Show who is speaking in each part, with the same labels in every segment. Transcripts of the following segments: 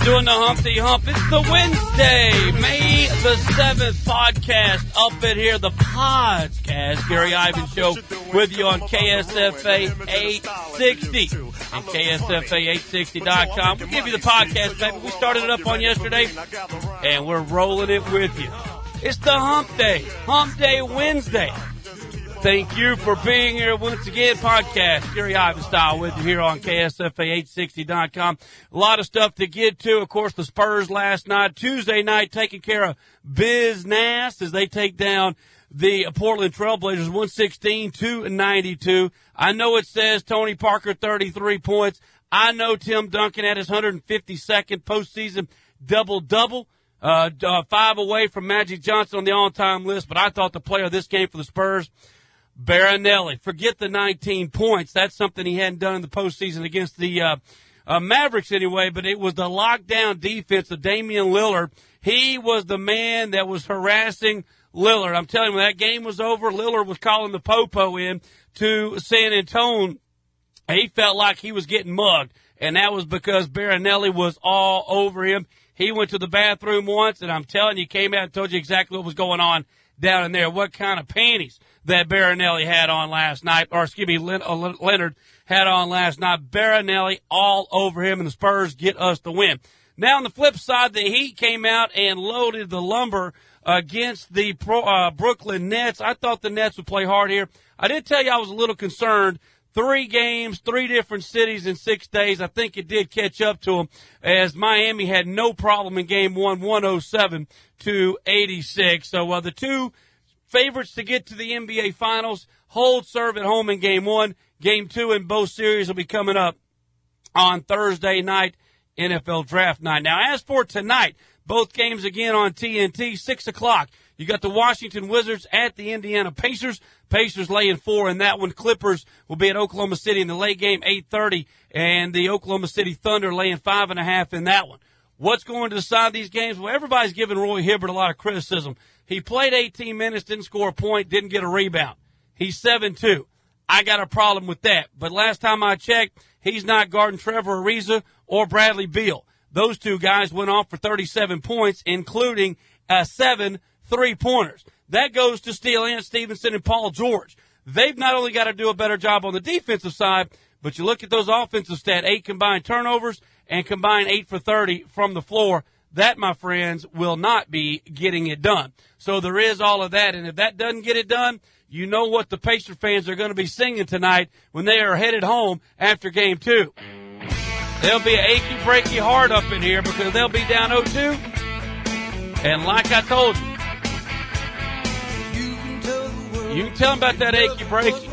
Speaker 1: doing the Humpty Hump. It's the Wednesday, May the 7th podcast up in here, the Podcast. Gary Ivins Show with you on KSFA 860 and KSFA860.com. We'll give you the podcast, baby. We started it up on yesterday, and we're rolling it with you. It's the Hump Day Wednesday. Thank you for being here once again. Podcast, Gary Ivins style with you here on KSFA860.com. A lot of stuff to get to. Of course, the Spurs last night, Tuesday night, taking care of business as they take down the Portland Trailblazers 116-92. I know it says Tony Parker 33 points. I know Tim Duncan had his 152nd postseason double-double. 5 away from Magic Johnson on the all-time list, but I thought the player of this game for the Spurs, Barinelli. Forget the 19 points. That's something he hadn't done in the postseason against the Mavericks anyway, but it was the lockdown defense of Damian Lillard. He was the man that was harassing Lillard. I'm telling you, when that game was over, Lillard was calling the popo in to San Antonio. He felt like he was getting mugged, and that was because Barinelli was all over him. He went to the bathroom once, and I'm telling you, came out and told you exactly what was going on down in there, what kind of panties that Barinelli had on last night, or excuse me, Leonard had on last night. Barinelli all over him, and the Spurs get us the win. Now, on the flip side, the Heat came out and loaded the lumber against the Brooklyn Nets. I thought the Nets would play hard here. I did tell you I was a little concerned. 3 games, 3 different cities in 6 days. I think it did catch up to them as Miami had no problem in game 1, 107-86. So the 2 favorites to get to the NBA Finals hold serve at home in game 1. Game 2 in both series will be coming up on Thursday night, NFL Draft Night. Now, as for tonight, both games again on TNT, 6 o'clock. You got the Washington Wizards at the Indiana Pacers. Pacers laying 4 in that one. Clippers will be at Oklahoma City in the late game, 8:30, and the Oklahoma City Thunder laying 5.5 in that one. What's going to decide these games? Well, everybody's giving Roy Hibbert a lot of criticism. He played 18 minutes, didn't score a point, didn't get a rebound. He's 7-2. I got a problem with that. But last time I checked, he's not guarding Trevor Ariza or Bradley Beal. Those 2 guys went off for 37 points, including 7 3-pointers. That goes to Steele and Stevenson and Paul George. They've not only got to do a better job on the defensive side, but you look at those offensive stats, 8 combined turnovers and combined 8 for 30 from the floor. That, my friends, will not be getting it done. So there is all of that, and if that doesn't get it done, you know what the Pacer fans are going to be singing tonight when they are headed home after game 2. There'll be an achy, breaky heart up in here because they'll be down 0-2. And like I told you, you can tell them about that achy breaky.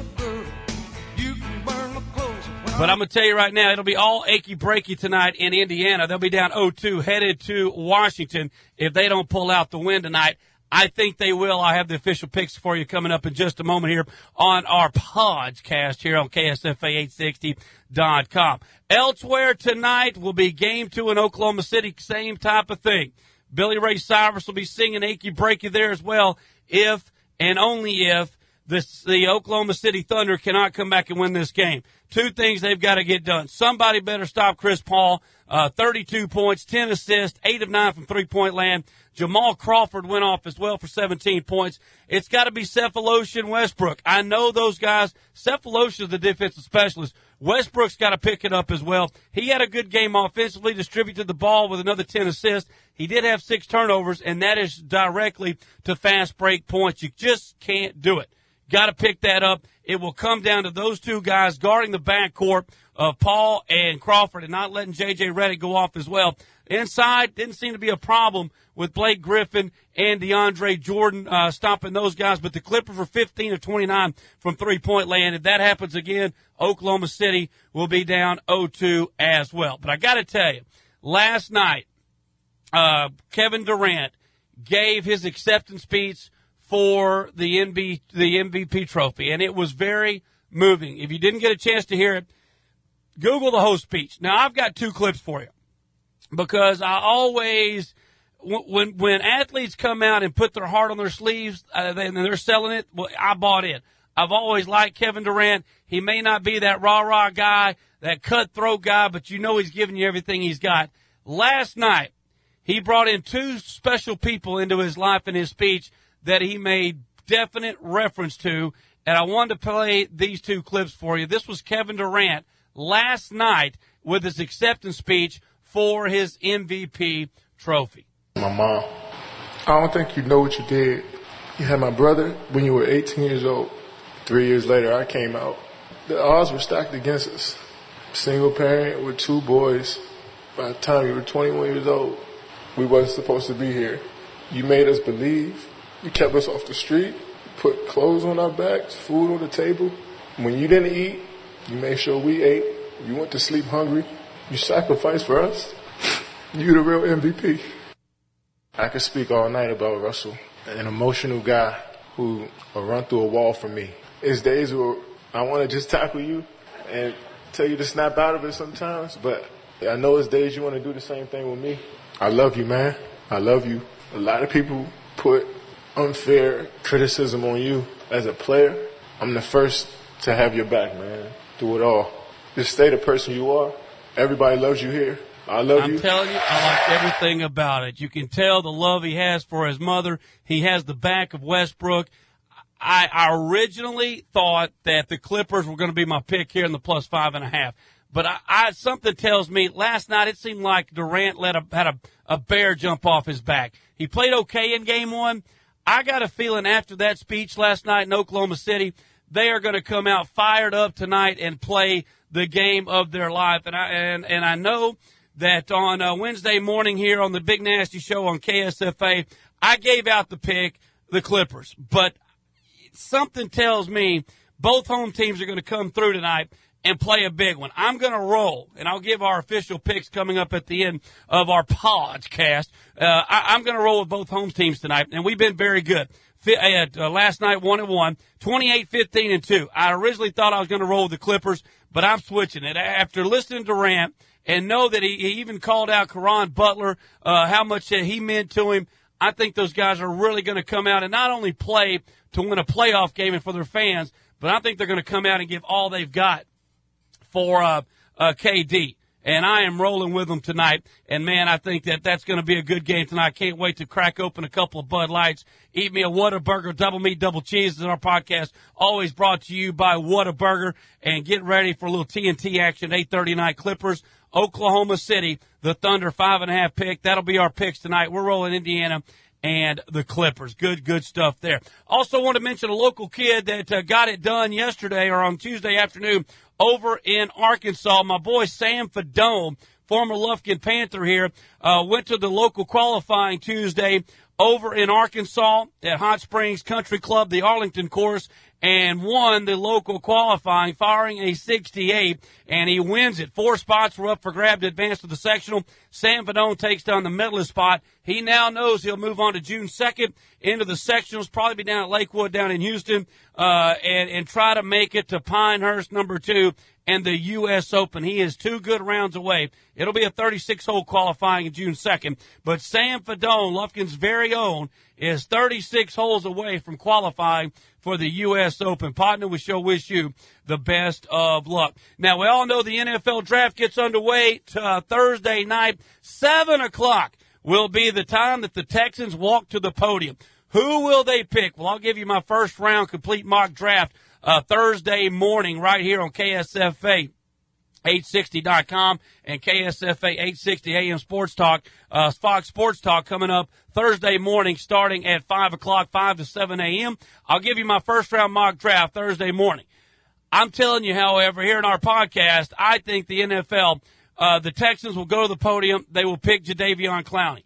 Speaker 1: But I'm going to tell you right now, it'll be all achy breaky tonight in Indiana. They'll be down 0-2, headed to Washington if they don't pull out the win tonight. I think they will. I have the official picks for you coming up in just a moment here on our podcast here on KSFA860.com. Elsewhere tonight will be game 2 in Oklahoma City. Same type of thing. Billy Ray Cyrus will be singing achy breaky there as well if and only if the Oklahoma City Thunder cannot come back and win this game. 2 things they've got to get done. Somebody better stop Chris Paul. 32 points, 10 assists, 8 of 9 from three-point land. Jamal Crawford went off as well for 17 points. It's got to be Cephalosha and Westbrook. I know those guys. Cephalosha is the defensive specialist. Westbrook's got to pick it up as well. He had a good game offensively, distributed the ball with another 10 assists. He did have 6 turnovers, and that is directly to fast break points. You just can't do it. Got to pick that up. It will come down to those 2 guys guarding the backcourt of Paul and Crawford and not letting J.J. Redick go off as well. Inside, didn't seem to be a problem with Blake Griffin and DeAndre Jordan stopping those guys, but the Clippers were 15 of 29 from three-point land. If that happens again, Oklahoma City will be down 0-2 as well. But I got to tell you, last night, Kevin Durant gave his acceptance speech for the MVP trophy, and it was very moving. If you didn't get a chance to hear it, Google the whole speech. Now, I've got 2 clips for you because I always, when athletes come out and put their heart on their sleeves and they're selling it, well, I bought in. I've always liked Kevin Durant. He may not be that rah-rah guy, that cutthroat guy, but you know he's giving you everything he's got. Last night, he brought in two special people into his life in his speech that he made definite reference to, and I wanted to play these two clips for you. This was Kevin Durant last night with his acceptance speech for his MVP trophy.
Speaker 2: My mom, I don't think you know what you did. You had my brother when you were 18 years old. 3 years later, I came out. The odds were stacked against us. Single parent with two boys. By the time you were 21 years old, we wasn't supposed to be here. You made us believe. You kept us off the street. Put clothes on our backs, food on the table. When you didn't eat, you made sure we ate. You went to sleep hungry. You sacrificed for us. You the real MVP. I could speak all night about Russell, an emotional guy who will run through a wall for me. It's days where I want to just tackle you and tell you to snap out of it sometimes, but I know it's days you want to do the same thing with me. I love you, man. I love you. A lot of people put unfair criticism on you as a player. I'm the first to have your back, man, through it all. Just stay the person you are. Everybody loves you here. I love you.
Speaker 1: I'm telling you, I like everything about it. You can tell the love he has for his mother. He has the back of Westbrook. I originally thought that the Clippers were going to be my pick here in the plus 5.5. But something tells me last night it seemed like Durant had a bear jump off his back. He played okay in game one. I got a feeling after that speech last night in Oklahoma City, they are going to come out fired up tonight and play the game of their life. And I know that on Wednesday morning here on the Big Nasty Show on KSFA, I gave out the pick, the Clippers. But something tells me both home teams are going to come through tonight and play a big one. I'm going to roll, and I'll give our official picks coming up at the end of our podcast. I'm going to roll with both home teams tonight, and we've been very good. Last night, 1-1, 28-15-2. I originally thought I was going to roll with the Clippers, but I'm switching it. After listening to Durant and know that he even called out Caron Butler, how much he meant to him, I think those guys are really going to come out and not only play to win a playoff game and for their fans, but I think they're going to come out and give all they've got for KD. And I am rolling with them tonight. And, man, I think that's going to be a good game tonight. I can't wait to crack open a couple of Bud Lights, eat me a Whataburger, double meat, double cheese. In our podcast, always brought to you by Whataburger. And get ready for a little TNT action, 8:30 tonight. Clippers, Oklahoma City, the Thunder, 5.5 pick. That'll be our picks tonight. We're rolling Indiana and the Clippers. Good stuff there. Also want to mention a local kid that got it done yesterday or on Tuesday afternoon over in Arkansas. My boy Sam Fedone, former Lufkin Panther here, went to the local qualifying Tuesday over in Arkansas at Hot Springs Country Club, the Arlington course, and won the local qualifying, firing a 68, and he wins it. 4 spots were up for grab to advance to the sectional. Sam Fedone takes down the medalist spot. He now knows he'll move on to June 2nd into the sectionals, probably be down at Lakewood down in Houston, and try to make it to Pinehurst number 2 and the U.S. Open. He is 2 good rounds away. It'll be a 36-hole qualifying in June 2nd. But Sam Fedone, Lufkin's very own, is 36 holes away from qualifying for the U.S. Open. Partner, we sure wish you the best of luck. Now, we all know the NFL draft gets underway Thursday night. 7 o'clock will be the time that the Texans walk to the podium. Who will they pick? Well, I'll give you my first round complete mock draft Thursday morning right here on KSFA 860.com and KSFA 860 AM Sports Talk, Fox Sports Talk coming up Thursday morning starting at 5 o'clock, 5 to 7 a.m. I'll give you my first round mock draft Thursday morning. I'm telling you, however, here in our podcast, I think the NFL, the Texans will go to the podium. They will pick Jadeveon Clowney.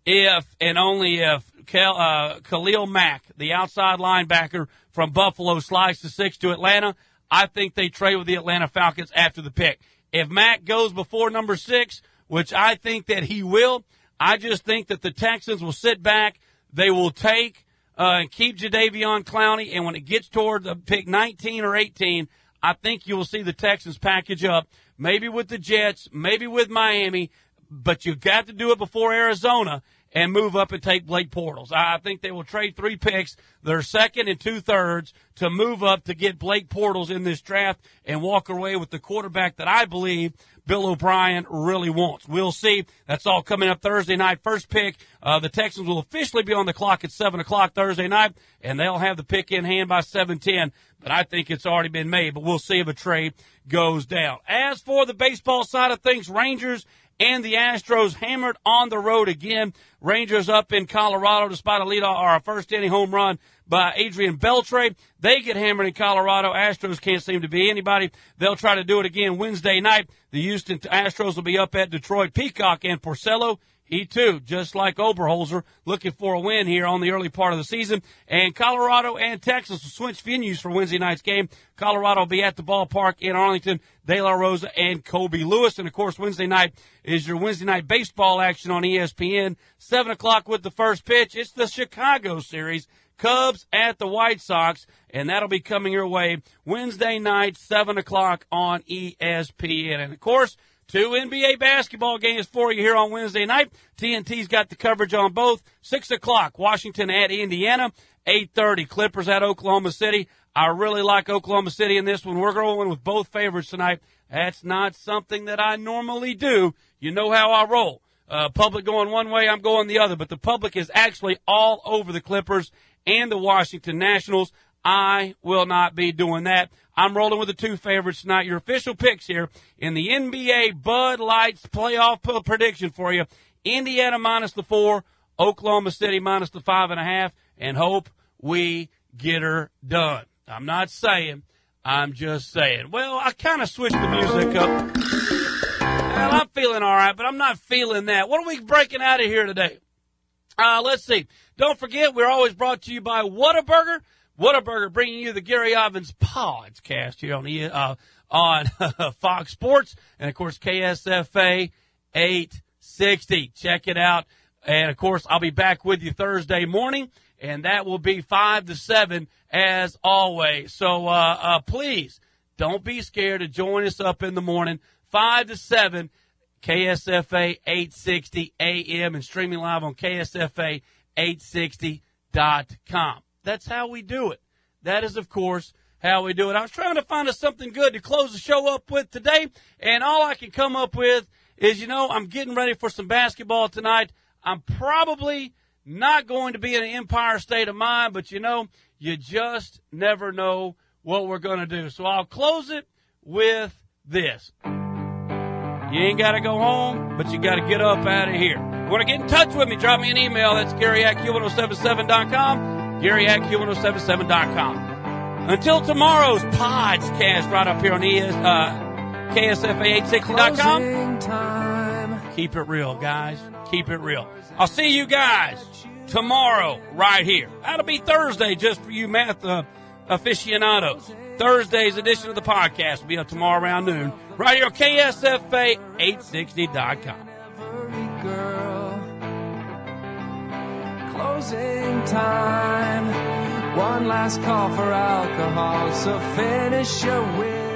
Speaker 1: If and only if Khalil Mack, the outside linebacker from Buffalo, slides to 6 to Atlanta, I think they trade with the Atlanta Falcons after the pick. If Mack goes before number 6, which I think that he will, I just think that the Texans will sit back. They will take and keep Jadeveon Clowney, and when it gets toward the pick 19 or 18, I think you will see the Texans package up, maybe with the Jets, maybe with Miami, but you've got to do it before Arizona. and move up and take Blake Bortles. I think they will trade 3 picks, their second and 2/3, to move up to get Blake Bortles in this draft and walk away with the quarterback that I believe Bill O'Brien really wants. We'll see. That's all coming up Thursday night. First pick, the Texans will officially be on the clock at 7 o'clock Thursday night, and they'll have the pick in hand by 7:10. But I think it's already been made, but we'll see if a trade goes down. As for the baseball side of things, Rangers and the Astros hammered on the road again. Rangers up in Colorado despite a leadoff or a first-inning home run by Adrian Beltre. They get hammered in Colorado. Astros can't seem to be anybody. They'll try to do it again Wednesday night. The Houston Astros will be up at Detroit. Peacock and Porcello, he too, just like Oberholzer, looking for a win here on the early part of the season. And Colorado and Texas will switch venues for Wednesday night's game. Colorado will be at the ballpark in Arlington. De La Rosa and Kobe Lewis. And, of course, Wednesday night is your Wednesday night baseball action on ESPN. 7 o'clock with the first pitch. It's the Chicago series. Cubs at the White Sox, and that'll be coming your way Wednesday night, 7 o'clock on ESPN. And, of course, 2 NBA basketball games for you here on Wednesday night. TNT's got the coverage on both. 6 o'clock, Washington at Indiana. 8:30, Clippers at Oklahoma City. I really like Oklahoma City in this one. We're going with both favorites tonight. That's not something that I normally do. You know how I roll. Public going one way, I'm going the other. But the public is actually all over the Clippers and the Washington Nationals. I will not be doing that. I'm rolling with the 2 favorites tonight. Your official picks here in the NBA Bud Light's playoff prediction for you. Indiana minus the 4, Oklahoma City minus the 5.5, and hope we get her done. I'm not saying, I'm just saying. Well, I kind of switched the music up. Well, I'm feeling all right, but I'm not feeling that. What are we breaking out of here today? Let's see. Don't forget, we're always brought to you by Whataburger. Whataburger bringing you the Gary Ivins podcast here on Fox Sports. And, of course, KSFA 860. Check it out. And, of course, I'll be back with you Thursday morning, and that will be 5 to 7 as always. So please don't be scared to join us up in the morning, 5 to 7, KSFA 860 AM, and streaming live on KSFA860.com. That's how we do it. That is, of course, how we do it. I was trying to find us something good to close the show up with today, and all I can come up with is, I'm getting ready for some basketball tonight. I'm probably not going to be in an Empire state of mind, but, you just never know what we're going to do. So I'll close it with this. You ain't got to go home, but you got to get up out of here. You want to get in touch with me, drop me an email. That's Gary@Q1077.com, Gary@Q1077.com. Until tomorrow's podcast right up here on KSFA860.com. Keep it real, guys. Keep it real. I'll see you guys tomorrow right here. That'll be Thursday just for you math aficionados. Thursday's edition of the podcast will be up tomorrow around noon right here on KSFA860.com.
Speaker 3: Closing time. One last call for alcohol, so finish your win.